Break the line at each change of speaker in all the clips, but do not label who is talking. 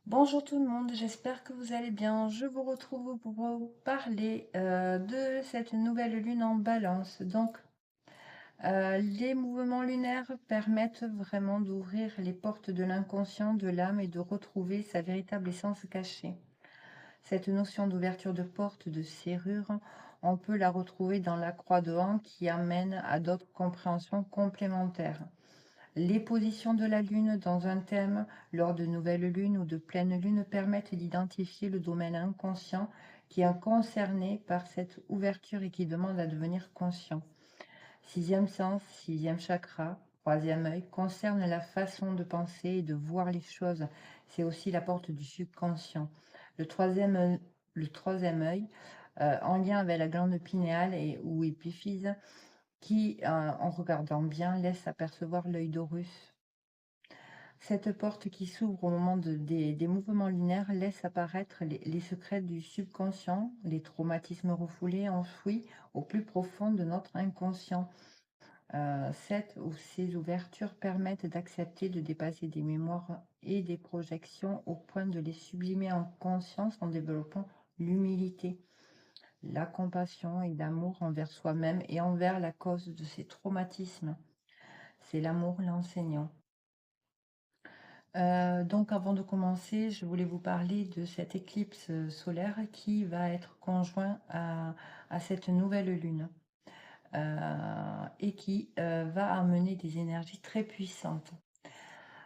Bonjour tout le monde, j'espère que vous allez bien. Je vous retrouve pour vous parler de cette nouvelle lune en balance. Les mouvements lunaires permettent vraiment d'ouvrir les portes de l'inconscient, de l'âme et de retrouver sa véritable essence cachée. Cette notion d'ouverture de porte, de serrure, on peut la retrouver dans la croix de Han qui amène à d'autres compréhensions complémentaires. Les positions de la Lune dans un thème lors de nouvelles lunes ou de pleines lunes permettent d'identifier le domaine inconscient qui est concerné par cette ouverture et qui demande à devenir conscient. Sixième sens, sixième chakra, troisième œil concerne la façon de penser et de voir les choses. C'est aussi la porte du subconscient. Le troisième, le troisième œil, en lien avec la glande pinéale ou épiphyse, qui, en regardant bien, laisse apercevoir l'œil d'Horus. Cette porte qui s'ouvre au moment des mouvements lunaires laisse apparaître les secrets du subconscient, les traumatismes refoulés, enfouis au plus profond de notre inconscient. Cette ou ces ouvertures permettent d'accepter de dépasser des mémoires et des projections au point de les sublimer en conscience en développant l'humilité, la compassion et l'amour envers soi-même et envers la cause de ces traumatismes. C'est l'amour l'enseignant. Donc avant de commencer, je voulais vous parler de cette éclipse solaire qui va être conjoint à cette nouvelle lune et qui va amener des énergies très puissantes.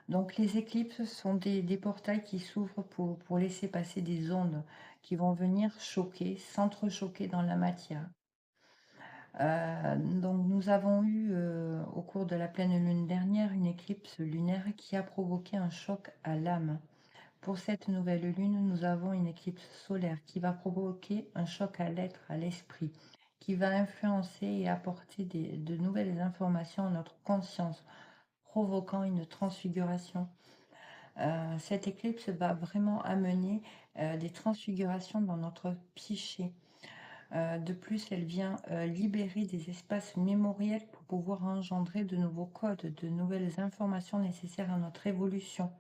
Donc les éclipses sont des portails qui s'ouvrent pour laisser passer des ondes qui vont venir choquer, s'entrechoquer dans la matière. Donc nous avons eu au cours de la pleine lune dernière une éclipse lunaire qui a provoqué un choc à l'âme. Pour cette nouvelle lune, nous avons une éclipse solaire qui va provoquer un choc à l'être, à l'esprit, qui va influencer et apporter de nouvelles informations à notre conscience, provoquant une transfiguration. Cette éclipse va vraiment amener des transfigurations dans notre psyché. De plus, elle vient libérer des espaces mémoriels pour pouvoir engendrer de nouveaux codes, de nouvelles informations nécessaires à notre évolution.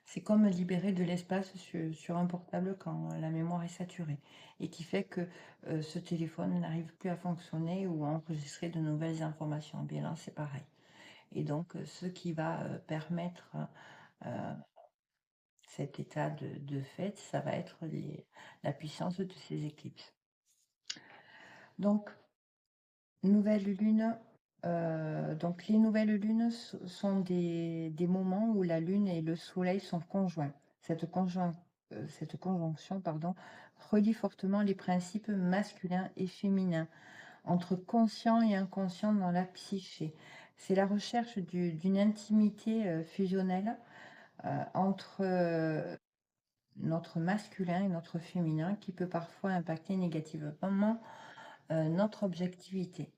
C'est comme libérer de l'espace sur un portable quand la mémoire est saturée et qui fait que ce téléphone n'arrive plus à fonctionner ou à enregistrer de nouvelles informations. Eh bien là, c'est pareil. Et donc, ce qui va permettre euh, cet état de fait, ça va être la puissance de ces éclipses. Donc, nouvelle lune. Donc, les nouvelles lunes sont des moments où la lune et le soleil sont conjoints. Cette conjonction, pardon, relie fortement les principes masculins et féminins entre conscient et inconscient dans la psyché. C'est la recherche d'une intimité fusionnelle entre notre masculin et notre féminin qui peut parfois impacter négativement notre objectivité.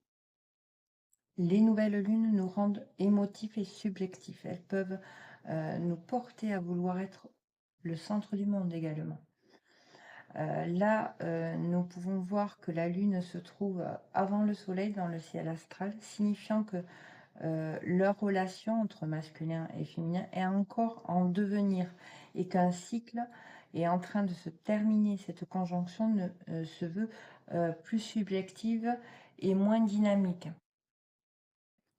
Les nouvelles lunes nous rendent émotifs et subjectifs. Elles peuvent nous porter à vouloir être le centre du monde également. Là, nous pouvons voir que la lune se trouve avant le soleil dans le ciel astral, signifiant que leur relation entre masculin et féminin est encore en devenir et qu'un cycle est en train de se terminer. Cette conjonction se veut plus subjective et moins dynamique.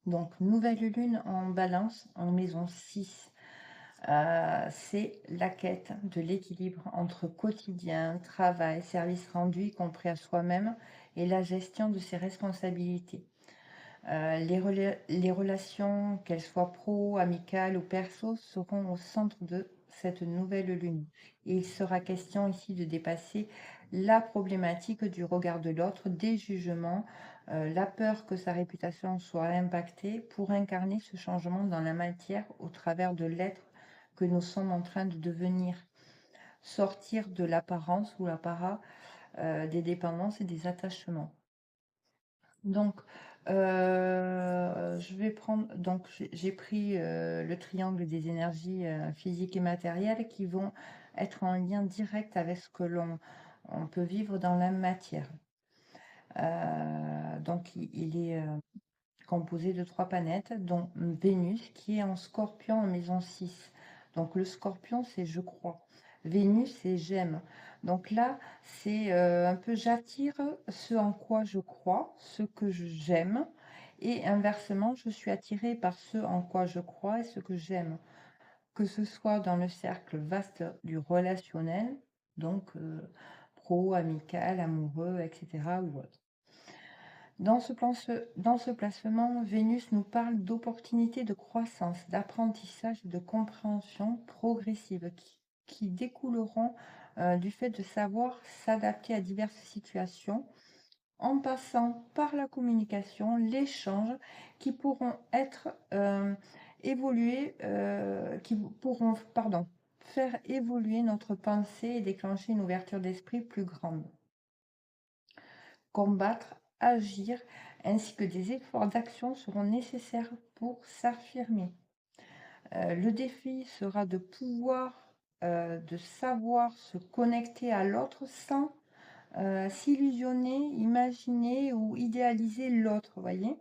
Donc, nouvelle lune en balance en maison 6. C'est la quête de l'équilibre entre quotidien, travail, service rendu, y compris à soi-même, et la gestion de ses responsabilités. Les relations, qu'elles soient pro, amicales ou perso, seront au centre de cette nouvelle lune. Il sera question ici de dépasser la problématique du regard de l'autre, des jugements, la peur que sa réputation soit impactée pour incarner ce changement dans la matière au travers de l'être que nous sommes en train de devenir. Sortir de l'apparence ou l'apparat des dépendances et des attachements. Donc, je vais prendre, donc j'ai pris le triangle des énergies physiques et matérielles qui vont être en lien direct avec ce que on peut vivre dans la matière. Donc, il est composé de 3 planètes, dont Vénus qui est en Scorpion en maison 6. Donc le Scorpion, c'est je crois. Vénus, c'est j'aime. Donc là, c'est un peu j'attire ce en quoi je crois, ce que j'aime. Et inversement, je suis attirée par ce en quoi je crois et ce que j'aime. Que ce soit dans le cercle vaste du relationnel, donc pro, amical, amoureux, etc. ou autre. Dans ce placement, Vénus nous parle d'opportunités de croissance, d'apprentissage, de compréhension progressive qui découleront du fait de savoir s'adapter à diverses situations en passant par la communication, l'échange, qui pourront être évolués, qui pourront, pardon, faire évoluer notre pensée et déclencher une ouverture d'esprit plus grande. Combattre, agir, ainsi que des efforts d'action seront nécessaires pour s'affirmer. Le défi sera de pouvoir, de savoir se connecter à l'autre sans s'illusionner, imaginer ou idéaliser l'autre, voyez.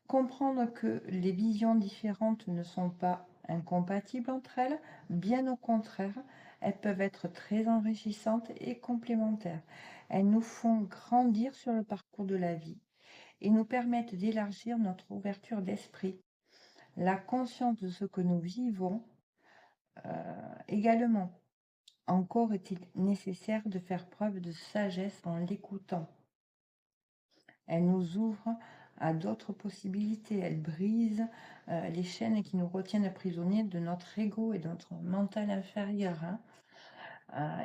Comprendre que les visions différentes ne sont pas incompatibles entre elles, bien au contraire, elles peuvent être très enrichissantes et complémentaires. Elles nous font grandir sur le parcours de la vie et nous permettent d'élargir notre ouverture d'esprit. La conscience de ce que nous vivons également. Encore est-il nécessaire de faire preuve de sagesse en l'écoutant. Elle nous ouvre à d'autres possibilités. Elle brise les chaînes qui nous retiennent prisonniers de notre ego et de notre mental inférieur.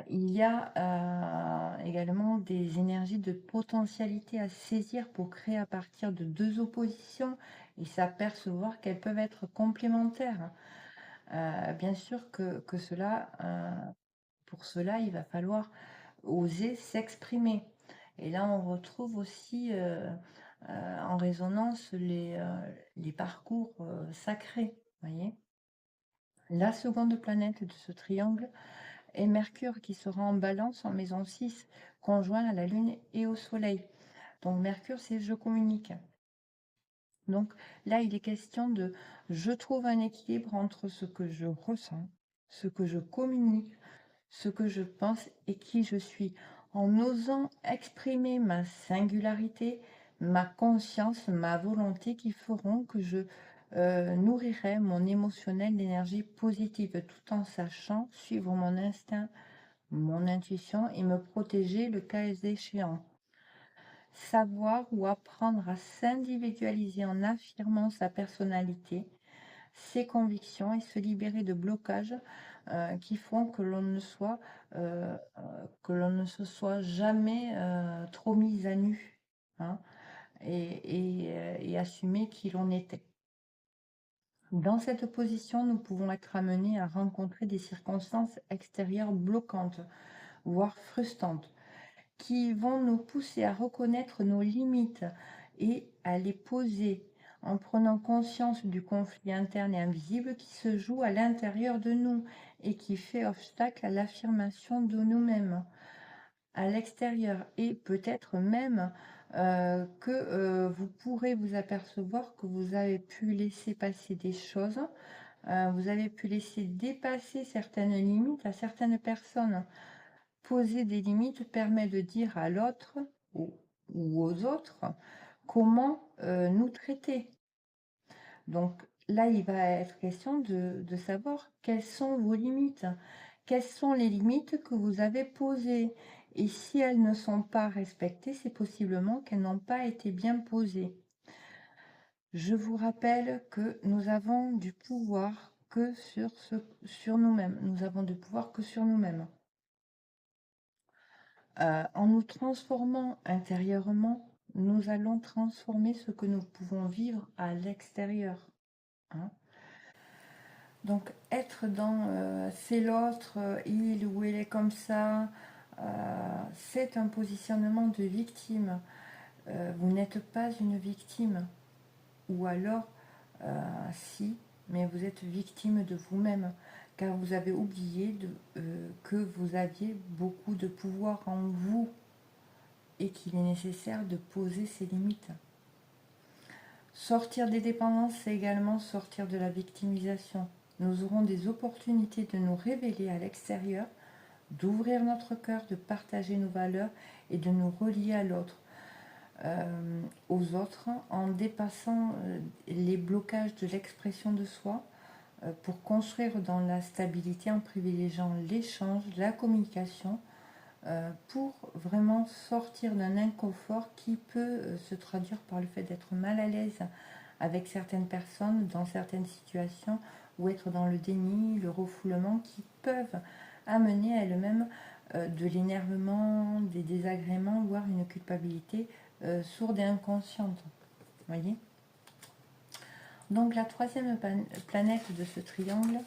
Il y a également des énergies de potentialité à saisir pour créer à partir de deux oppositions et s'apercevoir qu'elles peuvent être complémentaires. Bien sûr que cela, pour cela, il va falloir oser s'exprimer. Et là, on retrouve aussi en résonance les parcours sacrés. Voyez. La seconde planète de ce triangle est Mercure qui sera en balance en maison 6, conjoint à la Lune et au Soleil. Donc Mercure, c'est je communique. Donc là, il est question de je trouve un équilibre entre ce que je ressens, ce que je communique, ce que je pense et qui je suis, en osant exprimer ma singularité, ma conscience, ma volonté qui feront que je nourrirai mon émotionnel d'énergie positive tout en sachant suivre mon instinct, mon intuition et me protéger le cas échéant. Savoir ou apprendre à s'individualiser en affirmant sa personnalité, ses convictions et se libérer de blocages qui font que l'on ne soit que l'on ne se soit jamais trop mis à nu, hein, et assumer qui l'on était. Dans cette position, nous pouvons être amenés à rencontrer des circonstances extérieures bloquantes, voire frustrantes, qui vont nous pousser à reconnaître nos limites et à les poser en prenant conscience du conflit interne et invisible qui se joue à l'intérieur de nous et qui fait obstacle à l'affirmation de nous-mêmes à l'extérieur. Et peut-être même que vous pourrez vous apercevoir que vous avez pu laisser passer des choses, vous avez pu laisser dépasser certaines limites à certaines personnes. Poser des limites permet de dire à l'autre ou aux autres comment nous traiter. Donc là, il va être question de savoir quelles sont vos limites, quelles sont les limites que vous avez posées. Et si elles ne sont pas respectées, c'est possiblement qu'elles n'ont pas été bien posées. Je vous rappelle que nous avons du pouvoir que sur nous-mêmes. Nous avons du pouvoir que sur nous-mêmes. En nous transformant intérieurement, nous allons transformer ce que nous pouvons vivre à l'extérieur. Hein. Donc être dans c'est l'autre, il ou elle est comme ça, c'est un positionnement de victime. Vous n'êtes pas une victime. Ou alors, si, mais vous êtes victime de vous-même, car vous avez oublié que vous aviez beaucoup de pouvoir en vous et qu'il est nécessaire de poser ses limites. Sortir des dépendances, c'est également sortir de la victimisation. nous aurons des opportunités de nous révéler à l'extérieur, d'ouvrir notre cœur, de partager nos valeurs et de nous relier à l'autre, aux autres, en dépassant les blocages de l'expression de soi, pour construire dans la stabilité en privilégiant l'échange, la communication, pour vraiment sortir d'un inconfort qui peut se traduire par le fait d'être mal à l'aise avec certaines personnes, dans certaines situations, ou être dans le déni, le refoulement, qui peuvent amener à elles-mêmes de l'énervement, des désagréments, voire une culpabilité sourde et inconsciente. Voyez. Donc la troisième planète de ce triangle,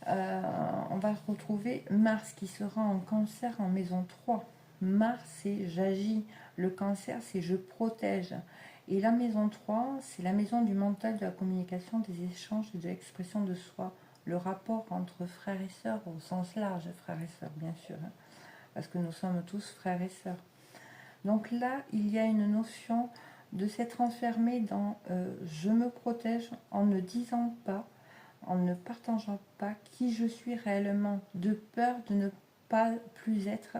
on va retrouver Mars qui sera en Cancer en maison 3. Mars, c'est j'agis. Le Cancer, c'est je protège. Et la maison 3, c'est la maison du mental, de la communication, des échanges et de l'expression de soi. Le rapport entre frères et sœurs, au sens large, frères et sœurs, bien sûr, hein, parce que nous sommes tous frères et sœurs. Donc là, il y a une notion de s'être enfermé dans je me protège en ne disant pas, en ne partageant pas qui je suis réellement, de peur de ne pas plus être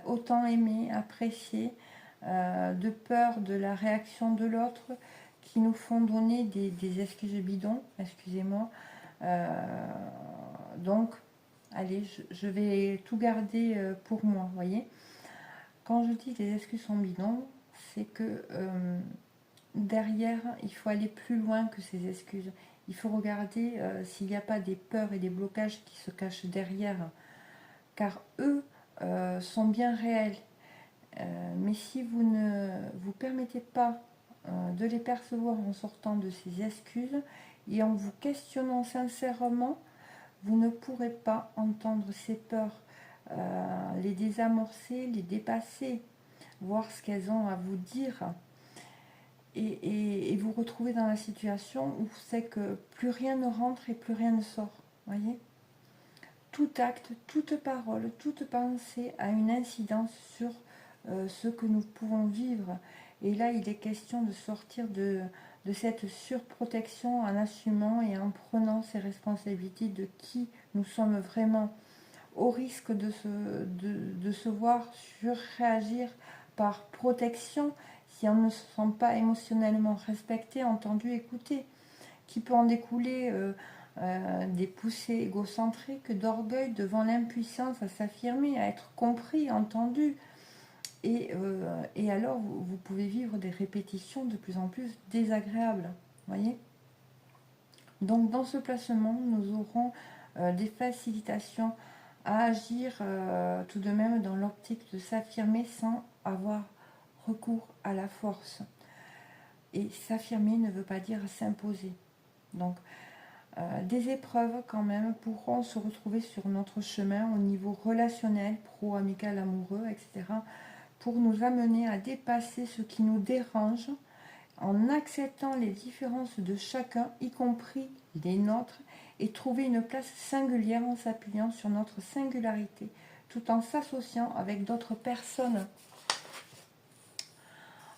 autant aimé, apprécié, de peur de la réaction de l'autre, qui nous font donner des excuses bidons, excusez-moi. Donc, allez, je vais tout garder pour moi, voyez. Quand je dis que les excuses sont bidons, c'est que derrière, il faut aller plus loin que ces excuses. Il faut regarder s'il n'y a pas des peurs et des blocages qui se cachent derrière, car eux sont bien réels. Mais si vous ne vous permettez pas de les percevoir en sortant de ces excuses et en vous questionnant sincèrement, vous ne pourrez pas entendre ces peurs, les désamorcer, les dépasser, voir ce qu'elles ont à vous dire, et vous retrouver dans la situation où c'est que plus rien ne rentre et plus rien ne sort. Voyez, tout acte, toute parole, toute pensée a une incidence sur ce que nous pouvons vivre. Et là, il est question de sortir de cette surprotection en assumant et en prenant ses responsabilités de qui nous sommes vraiment, au risque de se voir surréagir par protection si on ne se sent pas émotionnellement respecté, entendu, écouté, qui peut en découler des poussées égocentriques, d'orgueil devant l'impuissance à s'affirmer, à être compris, entendu. Et alors, vous pouvez vivre des répétitions de plus en plus désagréables. Voyez. Donc, dans ce placement, nous aurons des facilitations à agir tout de même dans l'optique de s'affirmer sans avoir recours à la force. Et s'affirmer ne veut pas dire s'imposer. Donc, des épreuves quand même pourront se retrouver sur notre chemin au niveau relationnel, pro, amical, amoureux, etc., pour nous amener à dépasser ce qui nous dérange en acceptant les différences de chacun, y compris les nôtres, et trouver une place singulière en s'appuyant sur notre singularité, tout en s'associant avec d'autres personnes.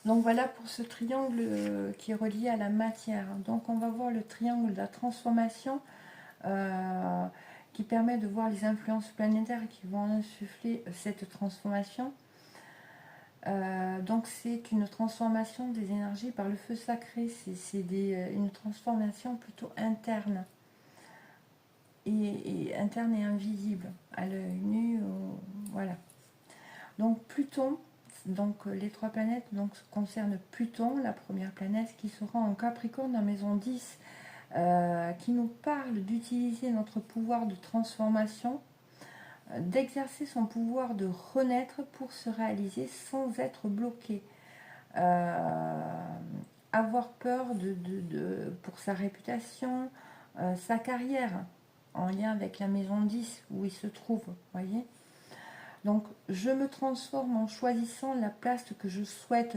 Donc voilà pour ce triangle qui est relié à la matière. Donc on va voir le triangle de la transformation qui permet de voir les influences planétaires qui vont insuffler cette transformation. Donc c'est une transformation des énergies par le feu sacré, c'est une transformation plutôt interne. Et interne et invisible à l'œil nu, voilà. Donc Pluton, donc les trois planètes donc, concernent Pluton, la première planète qui sera en Capricorne en maison 10, qui nous parle d'utiliser notre pouvoir de transformation, d'exercer son pouvoir de renaître pour se réaliser sans être bloqué. Avoir peur pour sa réputation, sa carrière, en lien avec la maison 10 où il se trouve, voyez. Donc je me transforme en choisissant la place que je souhaite,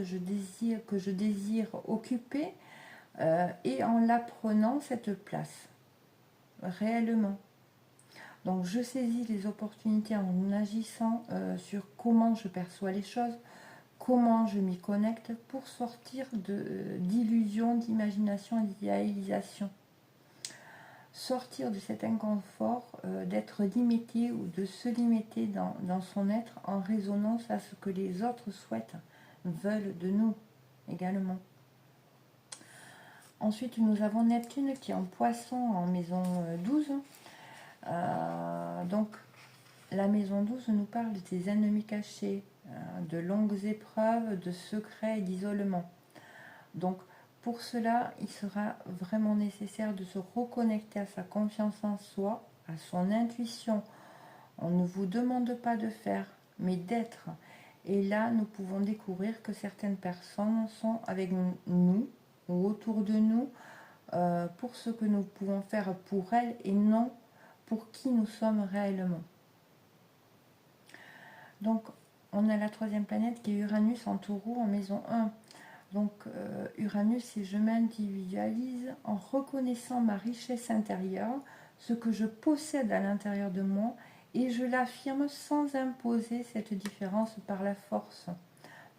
que je désire occuper, et en la prenant cette place, réellement. Donc je saisis les opportunités en agissant sur comment je perçois les choses, comment je m'y connecte pour sortir d'illusions, d'imagination et d'idéalisation. sortir de cet inconfort, d'être limité ou de se limiter dans son être en résonance à ce que les autres souhaitent, veulent de nous également. Ensuite, nous avons Neptune qui est en Poisson en maison 12. Donc, la maison 12 nous parle des ennemis cachés, de longues épreuves, de secrets et d'isolement. Donc, pour cela, il sera vraiment nécessaire de se reconnecter à sa confiance en soi, à son intuition. On ne vous demande pas de faire, mais d'être. Et là, nous pouvons découvrir que certaines personnes sont avec nous ou autour de nous pour ce que nous pouvons faire pour elles et non pour qui nous sommes réellement. Donc, on a la troisième planète qui est Uranus en Taureau en maison 1. Donc, Uranus, c'est je m'individualise en reconnaissant ma richesse intérieure, ce que je possède à l'intérieur de moi, et je l'affirme sans imposer cette différence par la force.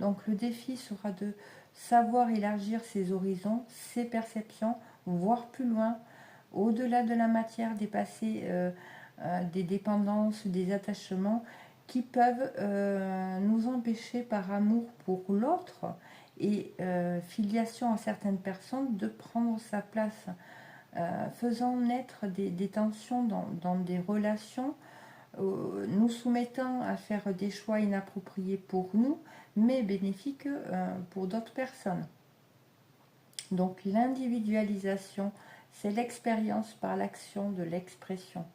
Donc, le défi sera de savoir élargir ses horizons, ses perceptions, voir plus loin, au-delà de la matière, dépasser des dépendances, des attachements qui peuvent nous empêcher par amour pour l'autre et filiation à certaines personnes de prendre sa place, faisant naître des tensions dans des relations, nous soumettant à faire des choix inappropriés pour nous, mais bénéfiques pour d'autres personnes. Donc l'individualisation, c'est l'expérience par l'action de l'expression.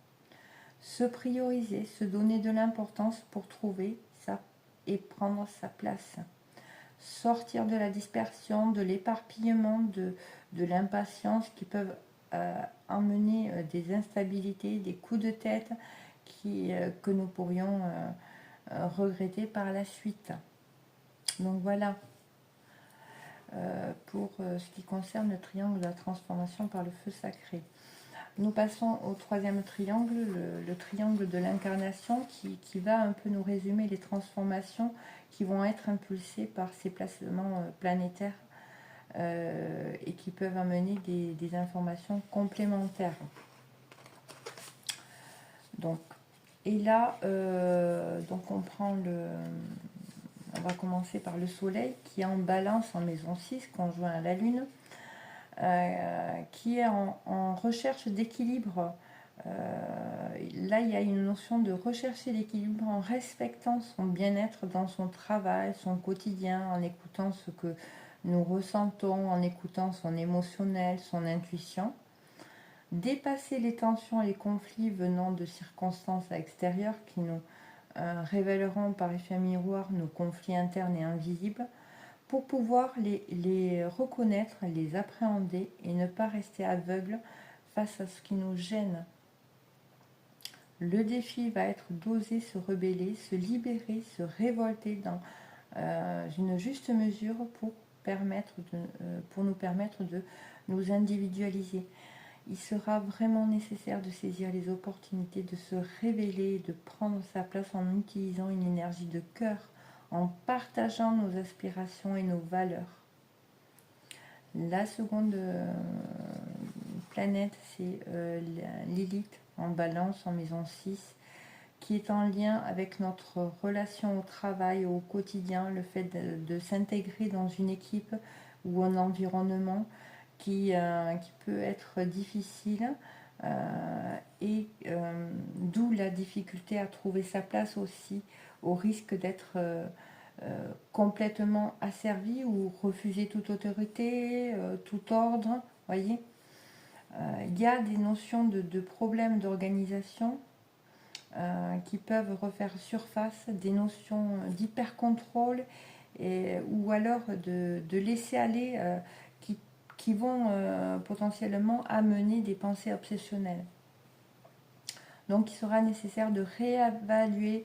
Se prioriser, se donner de l'importance pour trouver ça et prendre sa place. Sortir de la dispersion, de l'éparpillement, de l'impatience qui peuvent emmener des instabilités, des coups de tête que nous pourrions regretter par la suite. Donc voilà, pour ce qui concerne le triangle de la transformation par le feu sacré. Nous passons au troisième triangle, le triangle de l'incarnation qui va un peu nous résumer les transformations qui vont être impulsées par ces placements planétaires et qui peuvent amener des informations complémentaires. Donc, et là, donc on va commencer par le soleil qui est en balance en maison 6, conjoint à la lune. Qui est en recherche d'équilibre. Là, il y a une notion de rechercher l'équilibre en respectant son bien-être dans son travail, son quotidien, en écoutant ce que nous ressentons, en écoutant son émotionnel, son intuition. Dépasser les tensions et les conflits venant de circonstances extérieures qui nous révéleront par effet miroir nos conflits internes et invisibles, pour pouvoir les reconnaître, les appréhender et ne pas rester aveugle face à ce qui nous gêne. Le défi va être d'oser se rebeller, se libérer, se révolter dans une juste mesure pour nous permettre de nous individualiser. Il sera vraiment nécessaire de saisir les opportunités, de se révéler, de prendre sa place en utilisant une énergie de cœur, en partageant nos aspirations et nos valeurs. La seconde planète, c'est Lilith en balance en maison 6, qui est en lien avec notre relation au travail, au quotidien, le fait de s'intégrer dans une équipe ou un environnement qui peut être difficile et d'où la difficulté à trouver sa place aussi, au risque d'être complètement asservi ou refuser toute autorité, tout ordre, voyez. Il y a des notions de problèmes d'organisation qui peuvent refaire surface, des notions d'hyper-contrôle ou alors de laisser aller qui vont potentiellement amener des pensées obsessionnelles. Donc il sera nécessaire de réévaluer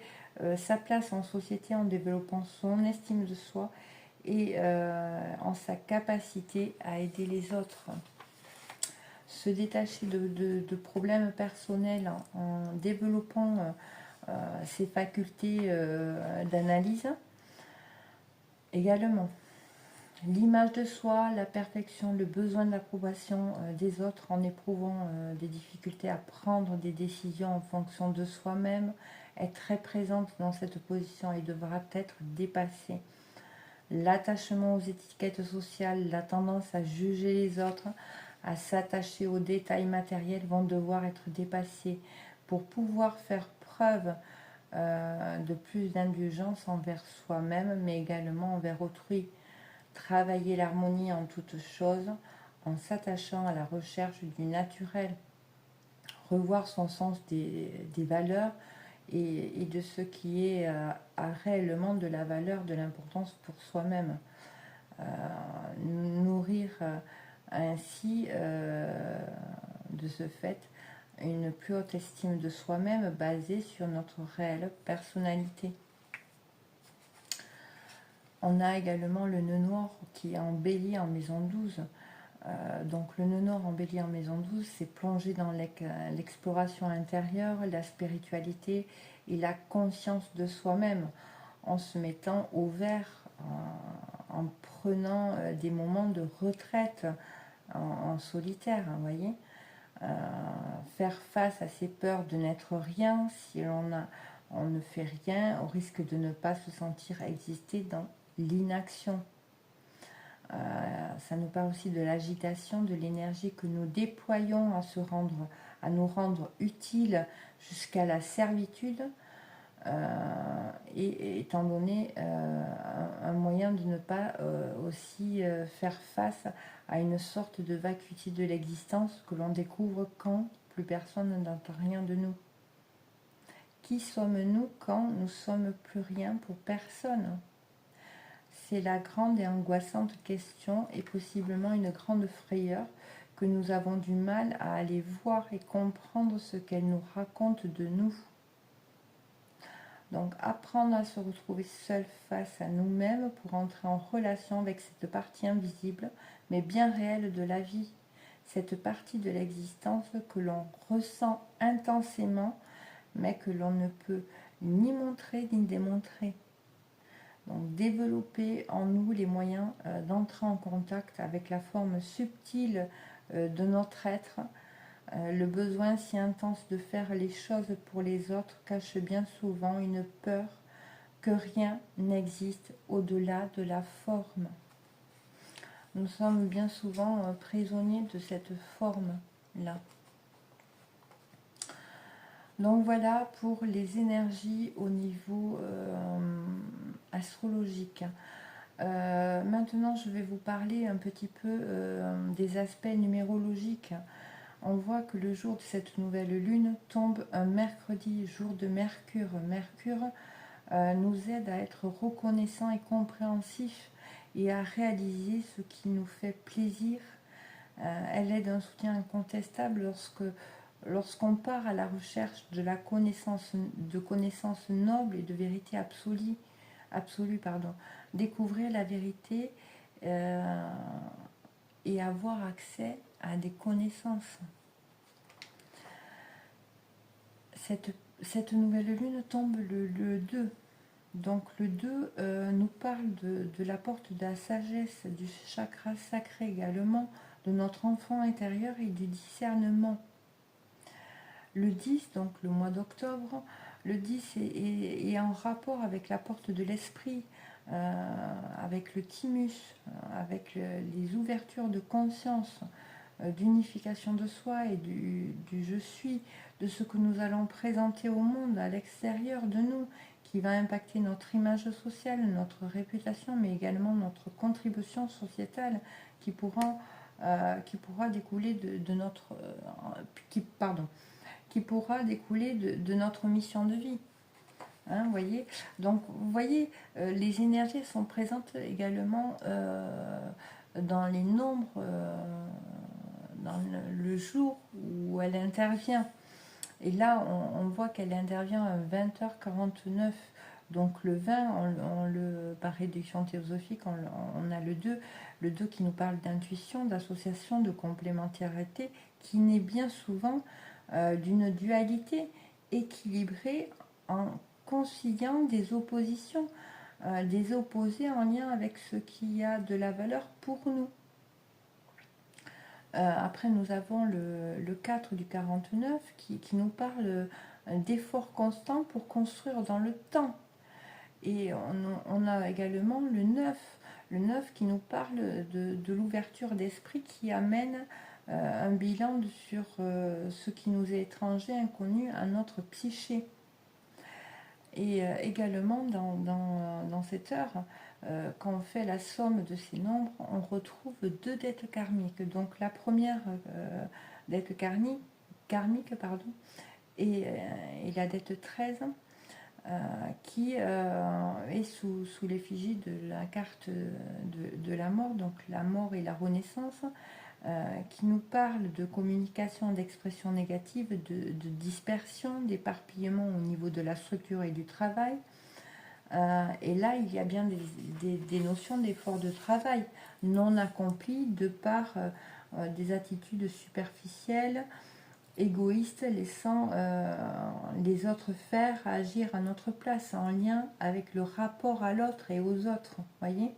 sa place en société en développant son estime de soi et en sa capacité à aider les autres. Se détacher de problèmes personnels en développant ses facultés d'analyse également. L'image de soi, la perfection, le besoin de l'approbation des autres en éprouvant des difficultés à prendre des décisions en fonction de soi-même est très présente dans cette position et devra être dépassée. L'attachement aux étiquettes sociales, la tendance à juger les autres, à s'attacher aux détails matériels vont devoir être dépassés pour pouvoir faire preuve de plus d'indulgence envers soi-même, mais également envers autrui. Travailler l'harmonie en toutes choses en s'attachant à la recherche du naturel. Revoir son sens des valeurs et de ce qui est réellement de la valeur, de l'importance pour soi-même. Nourrir ainsi, de ce fait, une plus haute estime de soi-même basée sur notre réelle personnalité. On a également le nœud noir qui est embelli en maison 12. Donc le nœud noir embelli en maison 12, c'est plonger dans l'exploration intérieure, la spiritualité et la conscience de soi-même, en se mettant au vert, en prenant des moments de retraite en solitaire, vous voyez. Faire face à ses peurs de n'être rien, si on ne fait rien, au risque de ne pas se sentir exister dans l'inaction. Ça nous parle aussi de l'agitation, de l'énergie que nous déployons à nous rendre utiles jusqu'à la servitude, et étant donné un moyen de ne pas aussi faire face à une sorte de vacuité de l'existence que l'on découvre quand plus personne n'entend rien de nous. Qui sommes-nous quand nous sommes plus rien pour personne? C'est la grande et angoissante question et possiblement une grande frayeur que nous avons du mal à aller voir et comprendre ce qu'elle nous raconte de nous. Donc apprendre à se retrouver seul face à nous-mêmes pour entrer en relation avec cette partie invisible mais bien réelle de la vie, cette partie de l'existence que l'on ressent intensément mais que l'on ne peut ni montrer ni démontrer. Donc développer en nous les moyens d'entrer en contact avec la forme subtile de notre être. Le besoin si intense de faire les choses pour les autres cache bien souvent une peur que rien n'existe au-delà de la forme. Nous sommes bien souvent prisonniers de cette forme-là. Donc voilà pour les énergies au niveau astrologique. Maintenant, je vais vous parler un petit peu des aspects numérologiques. On voit que le jour de cette nouvelle lune tombe un mercredi, jour de Mercure. Mercure nous aide à être reconnaissant et compréhensif et à réaliser ce qui nous fait plaisir. Elle est d'un soutien incontestable lorsqu'on part à la recherche de la connaissance noble et de vérité absolue. Découvrir la vérité et avoir accès à des connaissances. Cette nouvelle lune tombe le 2. Donc le 2 nous parle de la porte de la sagesse, du chakra sacré également, de notre enfant intérieur et du discernement. Le 10, donc le mois d'octobre, le 10 est en rapport avec la porte de l'esprit, avec le thymus, avec les ouvertures de conscience, d'unification de soi et du je suis, de ce que nous allons présenter au monde à l'extérieur de nous, qui va impacter notre image sociale, notre réputation, mais également notre contribution sociétale qui pourra découler de notre qui pourra découler de notre mission de vie. Hein, voyez. Donc, vous voyez, les énergies sont présentes également dans les nombres, dans le jour où elle intervient. Et là, on voit qu'elle intervient à 20h49. Donc le 20, par réduction théosophique, on a le 2 qui nous parle d'intuition, d'association, de complémentarité, qui naît bien souvent d'une dualité équilibrée en conciliant des oppositions. des opposés en lien avec ce qui a de la valeur pour nous. Après, nous avons le 4 du 49 qui nous parle d'efforts constants pour construire dans le temps. Et on a également le 9 qui nous parle de l'ouverture d'esprit qui amène un bilan sur ce qui nous est étranger, inconnu à notre psyché. Et également dans cette heure, quand on fait la somme de ces nombres, on retrouve deux dettes karmiques. Donc la première dette karmique pardon, et la dette 13 qui est sous l'effigie de la carte de la mort, donc la mort et la renaissance, qui nous parle de communication, d'expression négative, de dispersion, d'éparpillement au niveau de la structure et du travail. Et là, il y a bien des notions d'effort de travail non accompli de par des attitudes superficielles, égoïstes, laissant les autres faire agir à notre place en lien avec le rapport à l'autre et aux autres, voyez.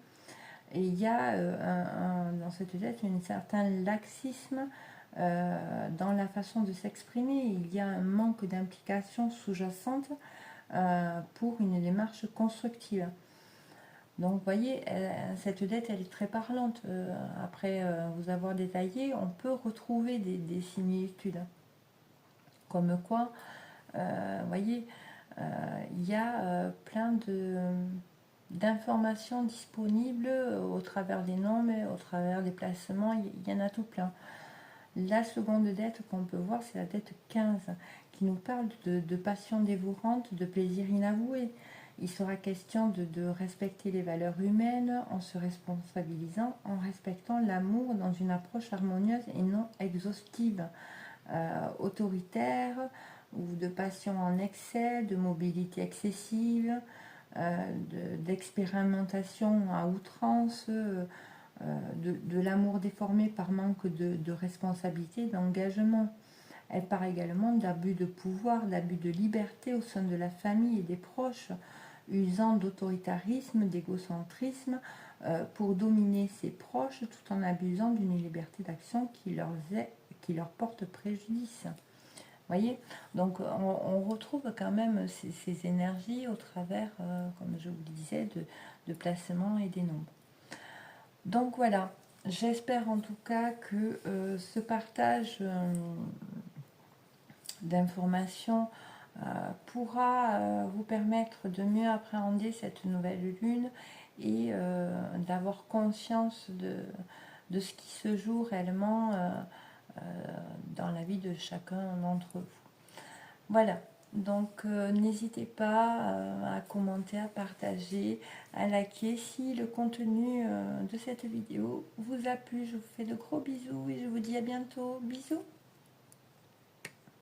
Et il y a dans cette lettre un certain laxisme dans la façon de s'exprimer. Il y a un manque d'implication sous-jacente pour une démarche constructive. Donc, vous voyez, cette dette, elle est très parlante. Après vous avoir détaillé, on peut retrouver des similitudes. Comme quoi, vous voyez, il y a plein d'informations disponibles au travers des noms, mais au travers des placements, il y en a tout plein. La seconde dette qu'on peut voir, c'est la dette 15, qui nous parle de passion dévorante, de plaisir inavoué. Il sera question de respecter les valeurs humaines en se responsabilisant, en respectant l'amour dans une approche harmonieuse et non exhaustive, autoritaire, ou de passion en excès, de mobilité excessive, d'expérimentation à outrance, de l'amour déformé par manque de responsabilité, d'engagement. Elle parle également d'abus de pouvoir, d'abus de liberté au sein de la famille et des proches, usant d'autoritarisme, d'égocentrisme pour dominer ses proches tout en abusant d'une liberté d'action qui leur porte préjudice. Voyez, donc on retrouve quand même ces énergies au travers, comme je vous le disais, de placements et des nombres. Donc voilà, j'espère en tout cas que ce partage d'informations pourra vous permettre de mieux appréhender cette nouvelle lune et d'avoir conscience de ce qui se joue réellement dans la vie de chacun d'entre vous. Voilà, donc n'hésitez pas à commenter, à partager, à liker si le contenu de cette vidéo vous a plu. Je vous fais de gros bisous et je vous dis à bientôt. Bisous.